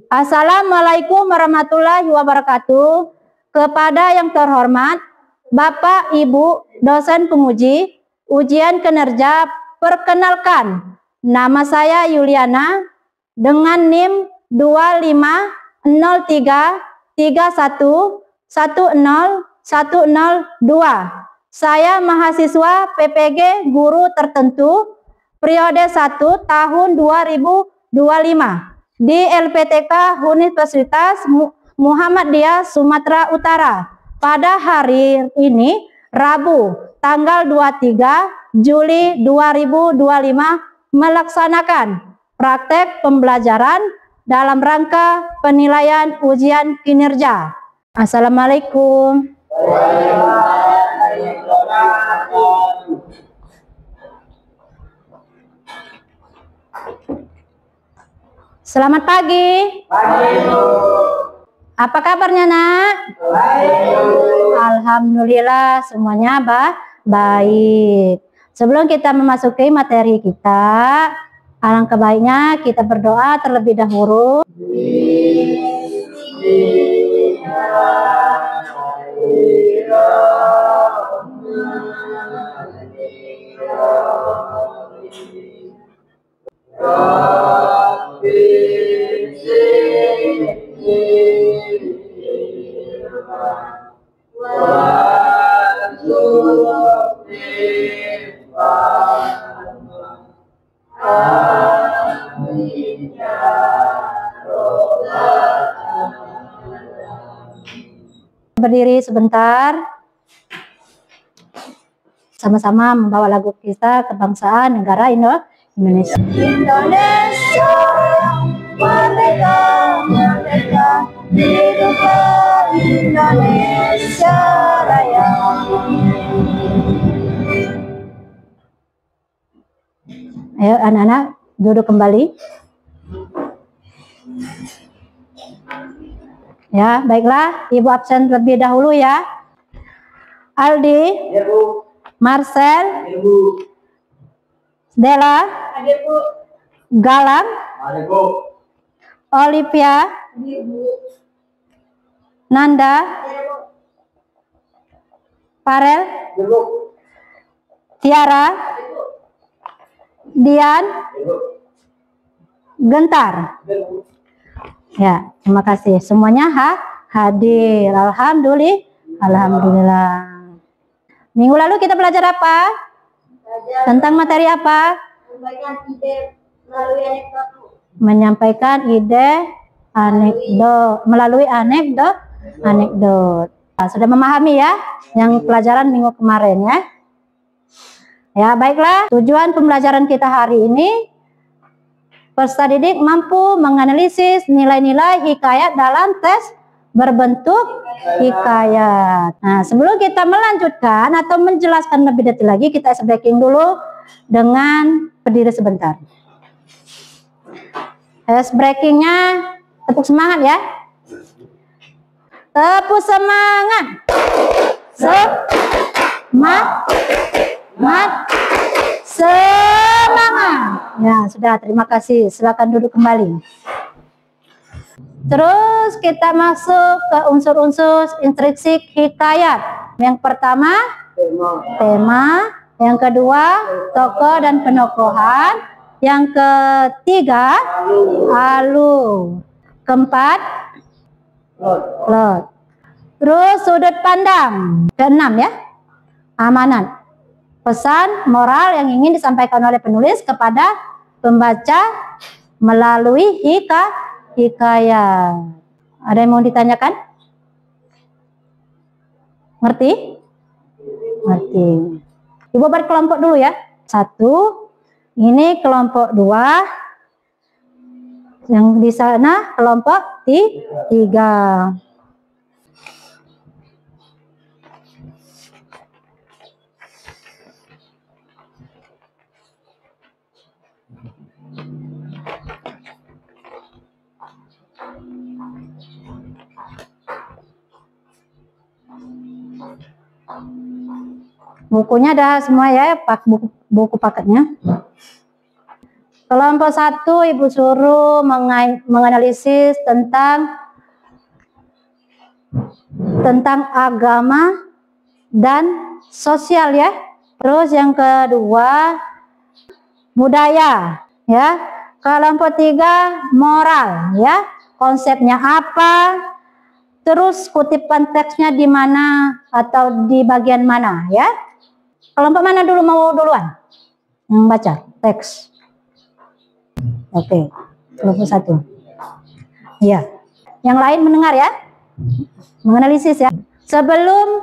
Assalamualaikum warahmatullahi wabarakatuh. Kepada yang terhormat Bapak Ibu dosen penguji ujian kinerja, perkenalkan nama saya Yuliana dengan NIM 250313110102. Saya mahasiswa PPG guru tertentu periode 1 tahun 2025 di LPTK Universitas Muhammadiyah Sumatera Utara. Pada hari ini Rabu tanggal 23 Juli 2025 melaksanakan praktek pembelajaran dalam rangka penilaian ujian kinerja. Assalamualaikum. Selamat pagi. Apa kabarnya, Nak? Alhamdulillah semuanya baik. Sebelum kita memasuki materi kita, alangkah baiknya kita berdoa terlebih dahulu. Berdiri sebentar, sama-sama membawa lagu kita kebangsaan negara Indonesia. Indonesia merdeka, merdeka, hiduplah Indonesia Raya. Ayo anak-anak duduk kembali. Ya, baiklah, Ibu absen terlebih dahulu ya. Aldi, ya, Bu. Marcel, ya, Bu. Dela, ada, Bu. Galang, ada, Bu. Olivia, ada, Bu. Nanda, ada, Bu. Farel, ada, Bu. Tiara, ada, Bu. Dian, ada, Bu. Gentar, ada, Bu. Ya, terima kasih. Semuanya hadir. Alhamdulillah. Minggu lalu kita belajar apa? Tentang materi apa? Menyampaikan ide anekdot melalui anekdot. Sudah memahami ya yang pelajaran minggu kemarin ya? Ya, baiklah. Tujuan pembelajaran kita hari ini, peserta didik mampu menganalisis nilai-nilai hikayat dalam tes berbentuk hikayat. Nah, sebelum kita melanjutkan atau menjelaskan lebih detail lagi, kita ice breaking dulu dengan berdiri sebentar. Ice breakingnya tepuk semangat ya. Tepuk semangat. Semangat. Ya, sudah, terima kasih. Silakan duduk kembali. Terus kita masuk ke unsur-unsur intrinsik hikayat. Yang pertama, tema. Yang kedua, tokoh dan penokohan. Yang ketiga, alur. Keempat, plot. Terus sudut pandang. Keenam ya, amanat. Pesan moral yang ingin disampaikan oleh penulis kepada pembaca melalui hikayat. Ada yang mau ditanyakan? Ngerti? Ngerti. Ibu buat kelompok dulu ya. 1, ini kelompok 2, yang di sana kelompok 3. Bukunya ada semua ya, buku paketnya. Kelompok 1 Ibu suruh menganalisis tentang agama dan sosial ya. Terus yang kedua budaya ya. Kelompok 3 moral ya. Konsepnya apa? Terus kutipan teksnya di mana atau di bagian mana ya? Kelompok mana dulu mau duluan? Yang baca teks. Oke, kelompok 1. Iya. Yang lain mendengar ya? Menganalisis ya. Sebelum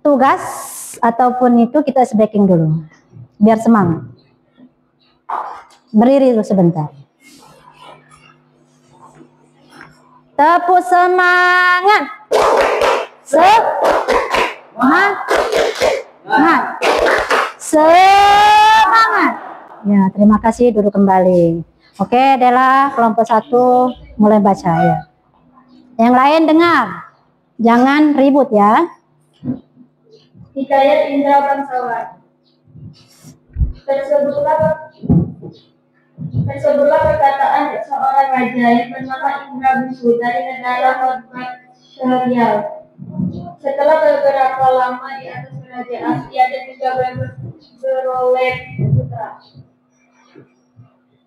tugas ataupun itu kita speaking dulu. Biar semangat. Berdiri dulu sebentar. Tepuk semangat. Semangat. Ya, terima kasih, duduk kembali. Oke, Dela, kelompok 1 mulai baca ya. Yang lain dengar. Jangan ribut ya. Hikayat Indra Bangsawan. Tersebutlah perkataan seorang raja yang bernama Indra Bungsu dari negara Horvat Syarial. Setelah beberapa lama di atas kerajaan, ia dan juga beroleh putra.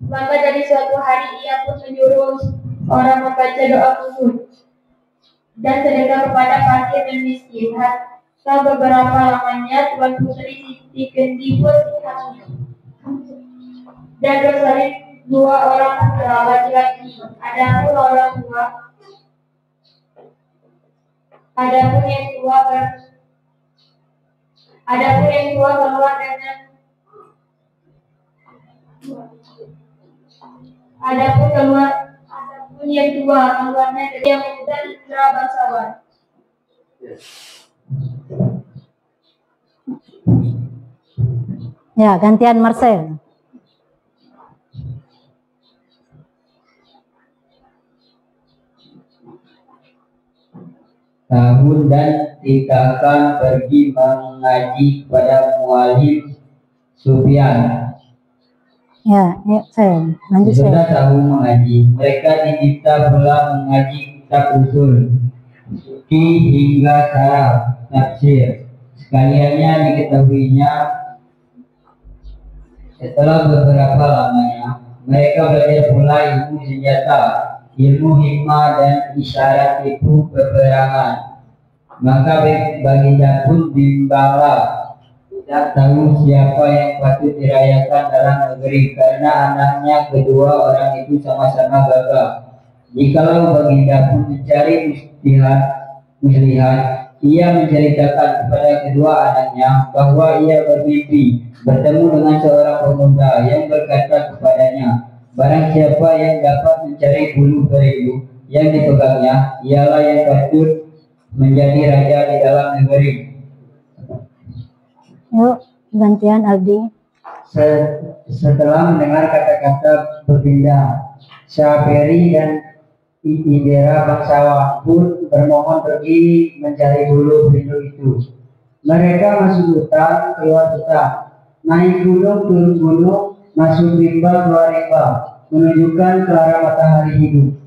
Maka dari suatu hari ia pun menyuruh orang membaca doa khusus dan sedekah kepada fakir dan miskin. Setelah beberapa lamanya, Tuan Putri Siti Kendi pun hamil dan bersalin 2 orang putra laki-laki. Adapun yang tua keluar dengan keluarnya dari yang muda Indra Bangsawan. Ya, gantian Marcel. Tahun dan tindakan pergi mengaji kepada Mualim Sufyan. Ya, saya lanjut. Sudah tahun mengaji, mereka diminta pula mengaji kitab usul fikih hingga syarah tafsir. Sekaliannya diketahuinya setelah beberapa lamanya mereka belajar pula ilmu senjata, ilmu hikmah dan isyarat itu peperangan. Maka baginda pun bimbanglah, tidak tahu siapa yang patut dirayakan dalam negeri karena anaknya kedua orang itu sama-sama gagah. Jikalau baginda pun mencari muslihat, ia menceritakan kepada kedua anaknya bahwa ia bermimpi bertemu dengan seorang pemuda yang berkata kepadanya, barang siapa yang dapat mencari bulu beribu yang dipegangnya, ialah yang patut menjadi raja di dalam negeri. Yuk, gantian Aldi. Setelah mendengar kata-kata baginda, Syaferi dan Indra Bangsawan pun bermohon pergi mencari bulu beribu itu. Mereka masuk hutan, keluar hutan, naik gunung, turun gunung, masuk rimba, keluar rimba, menunjukkan ke arah matahari hidup.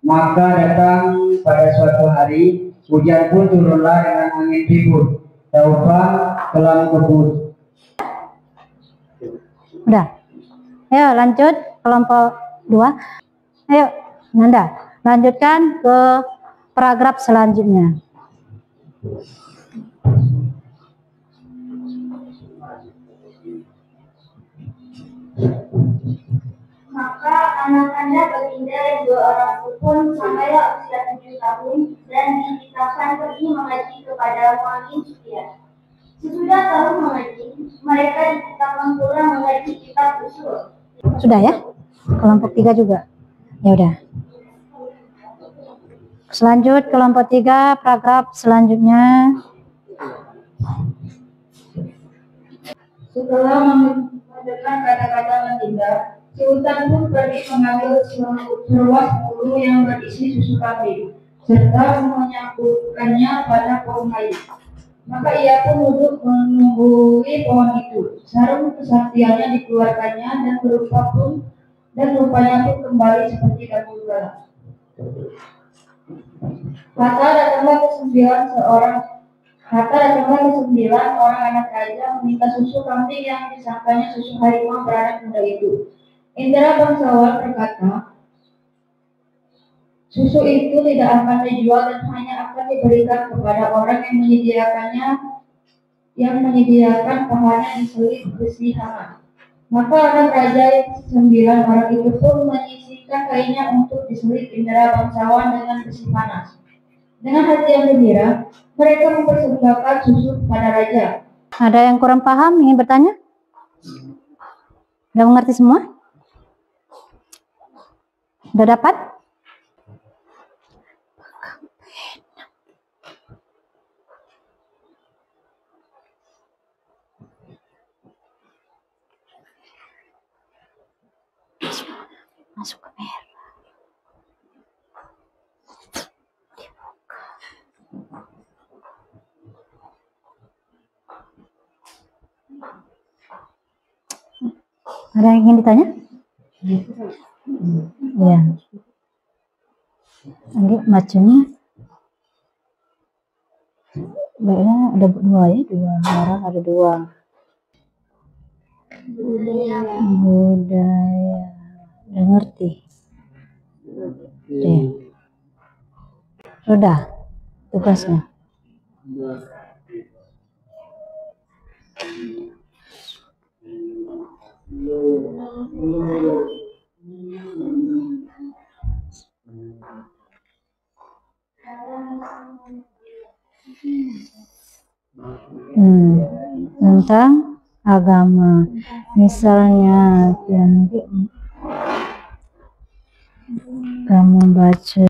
Maka datang pada suatu hari, hujan pun turunlah dengan angin ribut, taufan kelam kebun. Udah. Ayo lanjut kelompok 2. Ayo Nanda, lanjutkan ke paragraf selanjutnya. Maka anak-anak baginda dan 2 orang itu pun sampailah usia 7 tahun dan dititahkan pergi mengaji kepada Mualim Sufyan. Sesudah tahun mengaji, mereka dititahkan pula mengaji kitab usul. Sudah ya? Kelompok 3 juga. Ya udah. Selanjut kelompok 3, paragraf selanjutnya. Setelah mendengar kata-kata baginda, Sultan pun pergi mengambil seruas bulu yang berisi susu kambing serta menyambutkannya pada pohon kayu. Maka ia pun duduk menunggui pohon itu. Sarung kesaktiannya dikeluarkannya dan rupanya pun kembali seperti dahulu kala. Kata datanglah kesembilan orang anak raja meminta susu kambing yang disangkanya susu harimau beranak muda itu. Indra bangsawan berkata, susu itu tidak akan dijual dan hanya akan diberikan kepada orang yang menyediakan pahanya diselit besi hangat. Maka anak raja yang 9 orang itu pun menyisihkan kainnya untuk diselit Indra bangsawan dengan besi panas. Dengan hati yang gembira, mereka mempersembahkan susu kepada raja. Ada yang kurang paham ingin bertanya? Udah mengerti semua? Udah dapat? Masuk ke merah. Ada yang ingin ditanya? Ya. Nanti bacanya baiknya ada dua ya, dua orang ada dua. Budaya. Udah ngerti? Oke. Sudah tugasnya. Tentang agama, misalnya yang kamu baca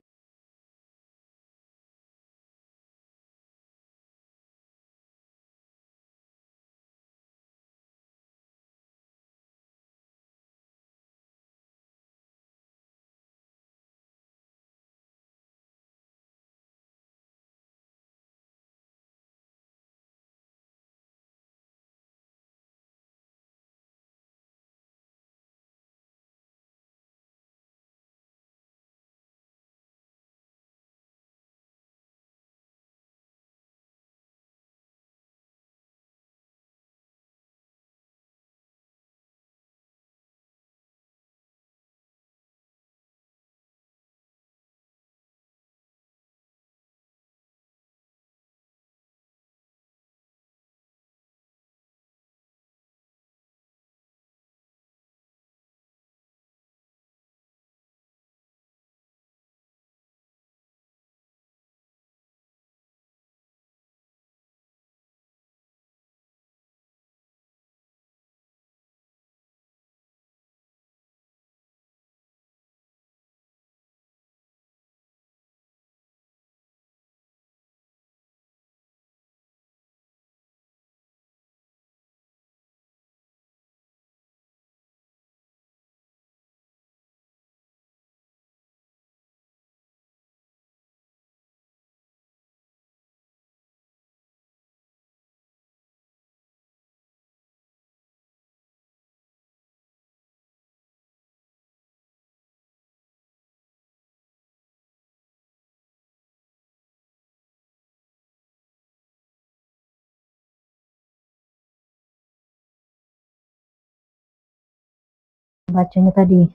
bacanya tadi.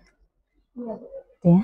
Ya.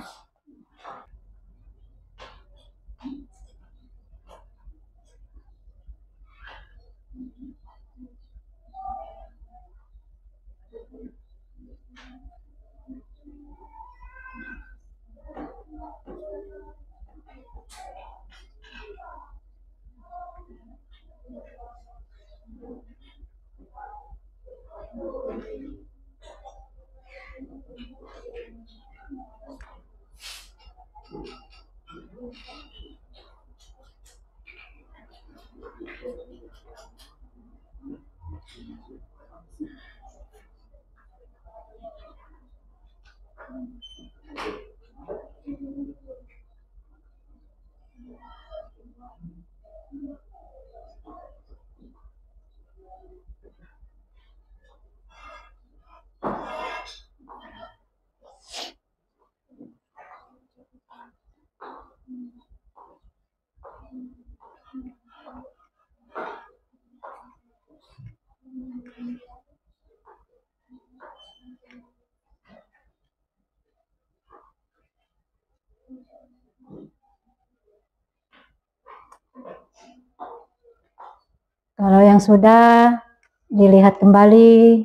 Kalau yang sudah, dilihat kembali,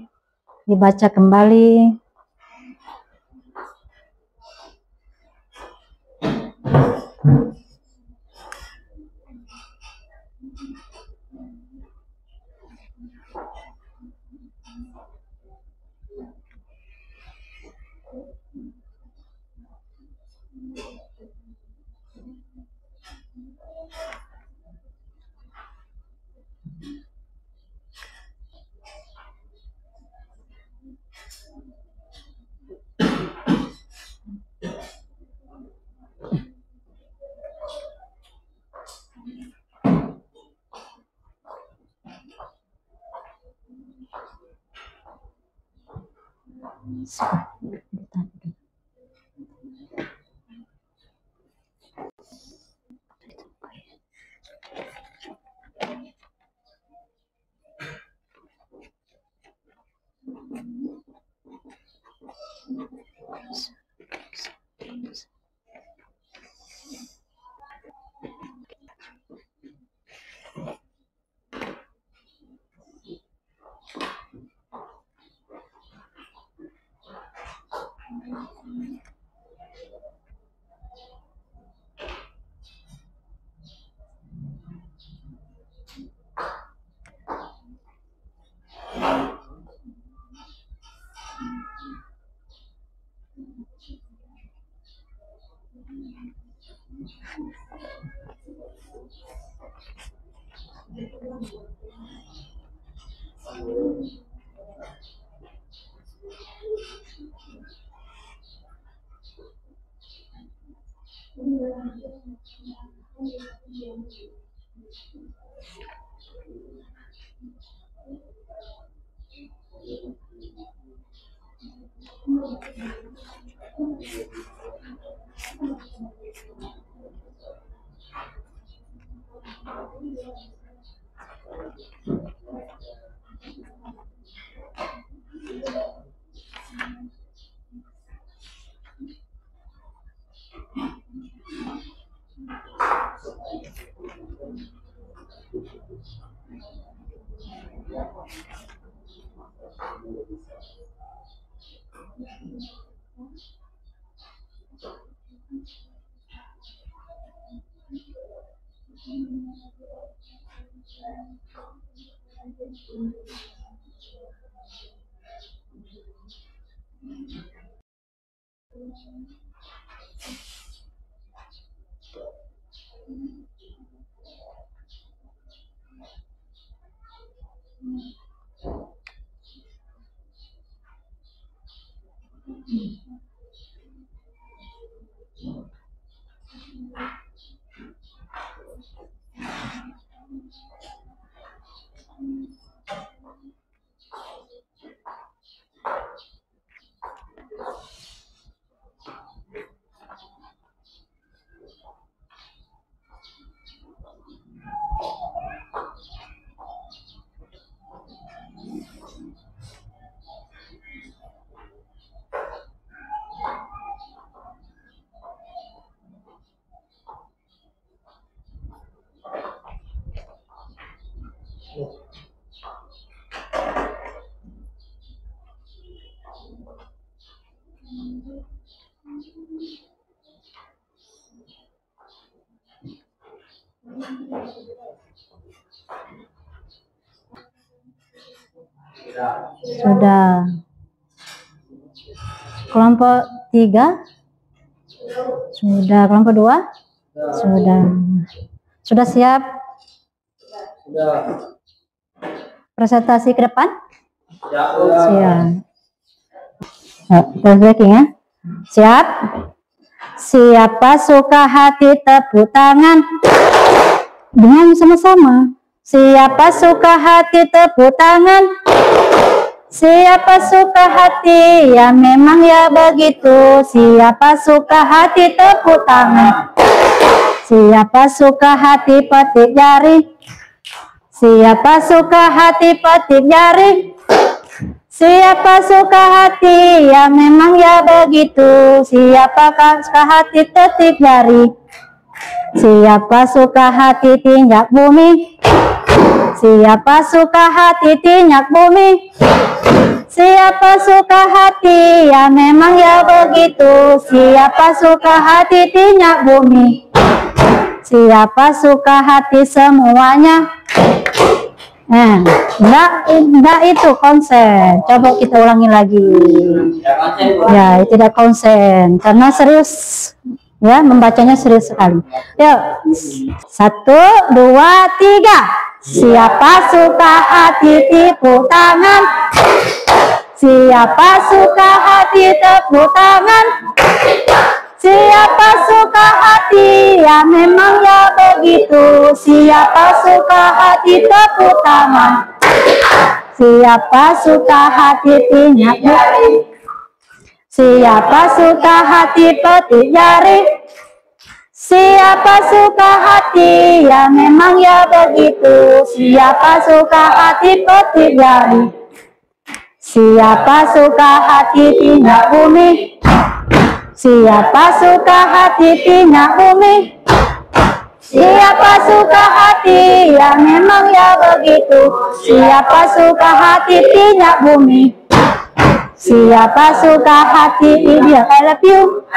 dibaca kembali. Sudah. Kelompok 3? Sudah. Kelompok 2? Sudah. Sudah siap? Sudah. Presentasi ke depan? Siap. Breaking ya. Siap? Siapa suka hati tepuk tangan dengan sama-sama. Siapa suka hati tepuk tangan. Siapa suka hati, ya memang ya begitu. Siapa suka hati tepuk tangan. Siapa suka hati petik jari. Siapa suka hati petik jari. Siapa suka hati, ya memang ya begitu. Siapa suka hati petik jari. Siapa suka hati tinjak bumi. Siapa suka hati tinjak bumi. Siapa suka hati, ya memang ya begitu. Siapa suka hati tinjak bumi. Siapa suka hati semuanya. Enggak itu konsen. Coba kita ulangi lagi. Ya, tidak konsen karena serius. Ya, membacanya serius sekali. Yuk, 1, 2, 3. Siapa suka hati tepuk tangan. Siapa suka hati tepuk tangan. Siapa suka hati, ya memang ya begitu. Siapa suka hati tepuk tangan. Siapa suka hati tinjak jari. Siapa suka hati petik jari. Siapa suka hati, ya memang ya begitu. Siapa suka hati petik jari. Siapa suka hati tinjak bumi. Siapa suka hati tinjak bumi. Siapa suka hati, ya memang ya begitu. Siapa suka hati tinjak bumi. Siapa suka hati bilang I love you.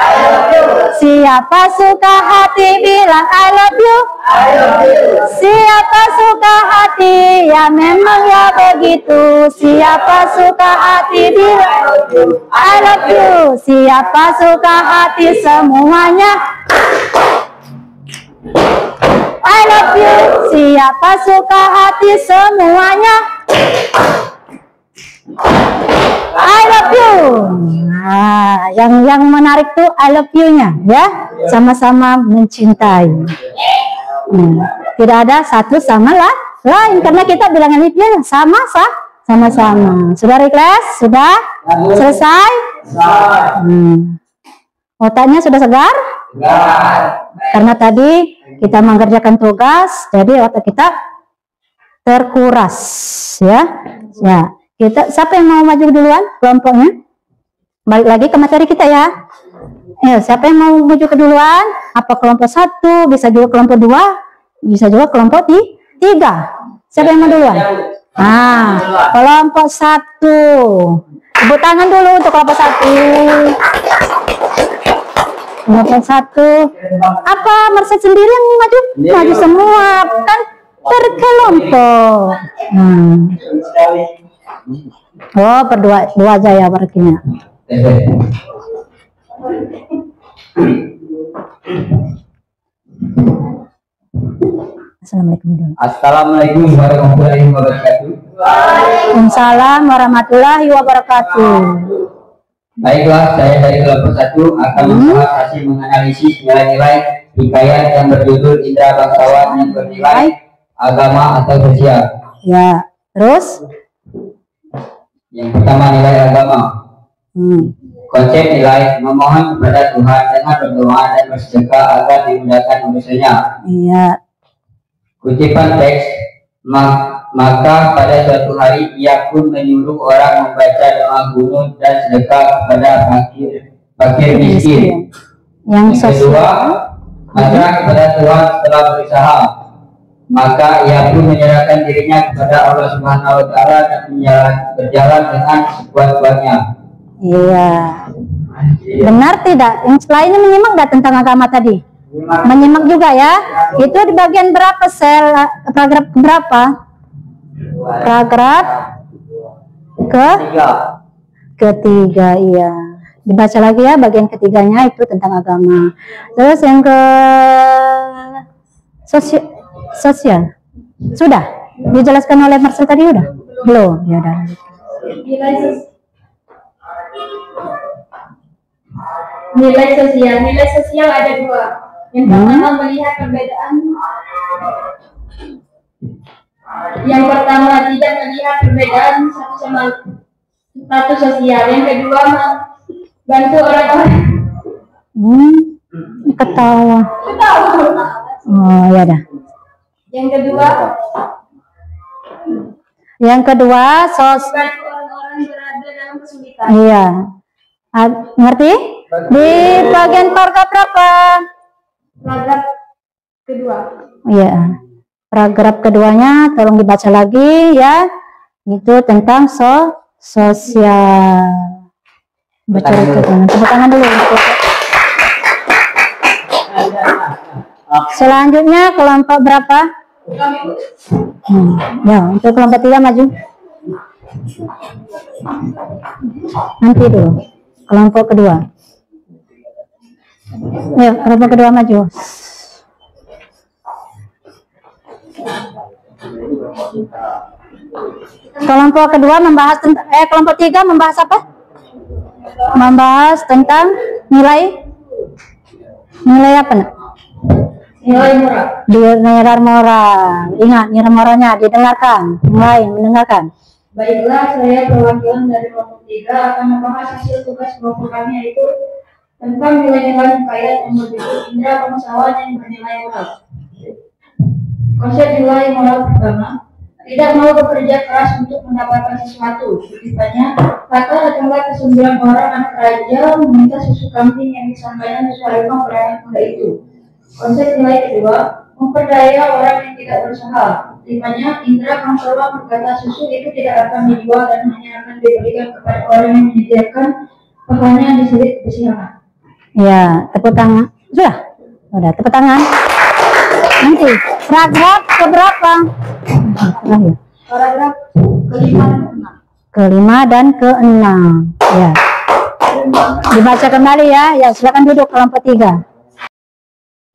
Siapa suka hati bilang I love you. Siapa suka hati, ya memang ya begitu. Siapa suka hati bilang I love you. Siapa suka hati semuanya. I love you. Siapa suka hati semuanya. I love you. Nah, yang menarik tuh I love you-nya ya, sama-sama mencintai. Tidak ada satu sama lain karena kita bilang I love you sama-sama. Sudah ikhlas? Sudah selesai? Otaknya sudah segar? Karena tadi kita mengerjakan tugas, jadi otak kita terkuras ya. Ya. Siapa yang mau maju duluan kelompoknya? Balik lagi ke materi kita ya. Siapa yang mau maju keduluan? Apa kelompok 1? Bisa juga kelompok 2. Bisa juga kelompok 3. Siapa yang mau duluan? Kelompok 1. Tepuk tangan dulu untuk kelompok 1. Kelompok 1. Apa Merset sendiri yang maju? Maju semua kan berkelompok. Oh, berdua aja ya berarti. Assalamualaikum warahmatullahi wabarakatuh. Waalaikumsalam warahmatullahi wabarakatuh. Baiklah, saya dari kelompok 1 akan membahas hasil menganalisis nilai-nilai hikayat yang berjudul Indra Bangsawan yang bernilai agama atau sosial. Ya, terus? Yang pertama nilai agama. Konsep nilai memohon kepada Tuhan dengan berdoa dan bersedekah agar dimudahkan urusannya. Iya. Kutipan teks, maka pada suatu hari ia pun menyuruh orang membaca doa gunung dan sedekah kepada fakir miskin. Yang kedua, pasrah kepada Tuhan setelah berusaha. Maka ia pun menyerahkan dirinya kepada Allah Subhanahu wa Ta'ala dan berjalan dengan sekuat-kuatnya. Iya. Benar tidak? Yang lainnya menyimak nggak tentang agama tadi? Menyimak juga ya. Itu di bagian berapa paragraf berapa? Paragraf ketiga, iya. Dibaca lagi ya bagian ketiganya itu tentang agama. Terus yang ke sosial sudah dijelaskan oleh Marcel tadi udah? Belum? Ya udah. Nilai sosial ada 2. Yang pertama melihat perbedaan Yang pertama, tidak melihat perbedaan satu sama status sosial. Yang kedua, bantu orang-orang. Ketawa. Oh ya dah. Yang kedua, bantu orang-orang berada dalam kesulitan. Iya. Ngerti? Di bagian paragraf berapa? Paragraf kedua. Iya. Paragraf keduanya tolong dibaca lagi ya. Itu tentang sosial. Baca itu. Tepuk tangan dulu. Selanjutnya kelompok berapa? Ya, untuk kelompok 3 maju. Nanti dulu. Kelompok kedua. Ya, kelompok kedua maju. Kelompok kedua membahas tentang kelompok 3 membahas apa? Membahas tentang nilai apa nak? Nilai moral. Nilai moral. Ingat nilai moralnya didengarkan. Mulai mendengarkan. Baiklah, saya perwakilan dari kelompok 3 akan membahas hasil tugas kelompok kami, yaitu tentang nilai-nilai hikayat yang berbentuk indera pengetahuan yang bernilai moral. Konsep nilai moral pertama, tidak mau bekerja keras untuk mendapatkan sesuatu. Kutipannya, kata datanglah ke 9 orang anak raja meminta susu kambing yang disangkanya sesuai perangan kuda itu. Konsep nilai kedua, memperdaya orang yang tidak berusaha. Kutipannya, indera pengetahuan berkata susu itu tidak akan dijual dan hanya akan diberikan kepada orang yang menyediakan bahannya yang diselit besi hangat. Ya, tepuk tangan. Sudah, tepuk tangan. Nanti paragraf keberapa? Paragraf kelima dan keenam. Ya. Dibaca kembali ya. Ya, silakan duduk kelompok 3.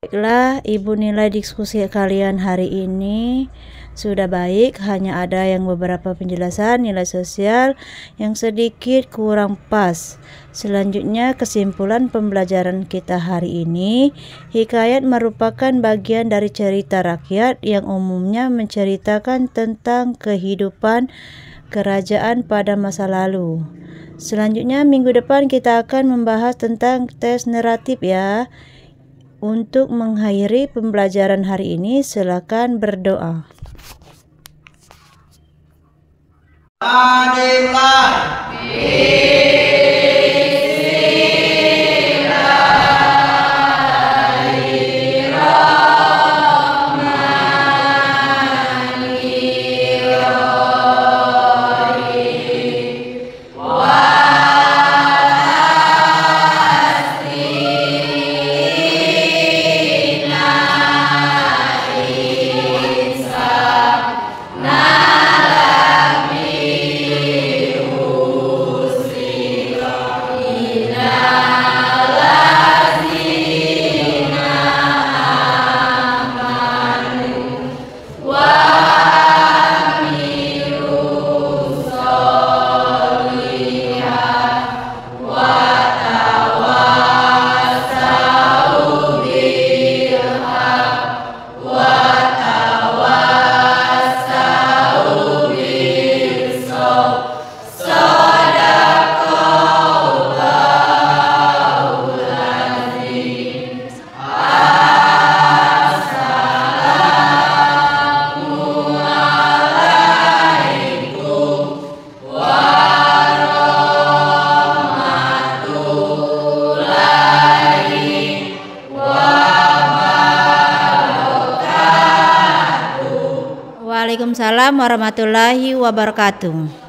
Baiklah, Ibu, nilai diskusi kalian hari ini sudah baik, hanya ada yang beberapa penjelasan nilai sosial yang sedikit kurang pas. Selanjutnya, kesimpulan pembelajaran kita hari ini, hikayat merupakan bagian dari cerita rakyat yang umumnya menceritakan tentang kehidupan kerajaan pada masa lalu. Selanjutnya, minggu depan kita akan membahas tentang tes naratif ya. Untuk mengakhiri pembelajaran hari ini, silakan berdoa. Waalaikumsalam warahmatullahi wabarakatuh.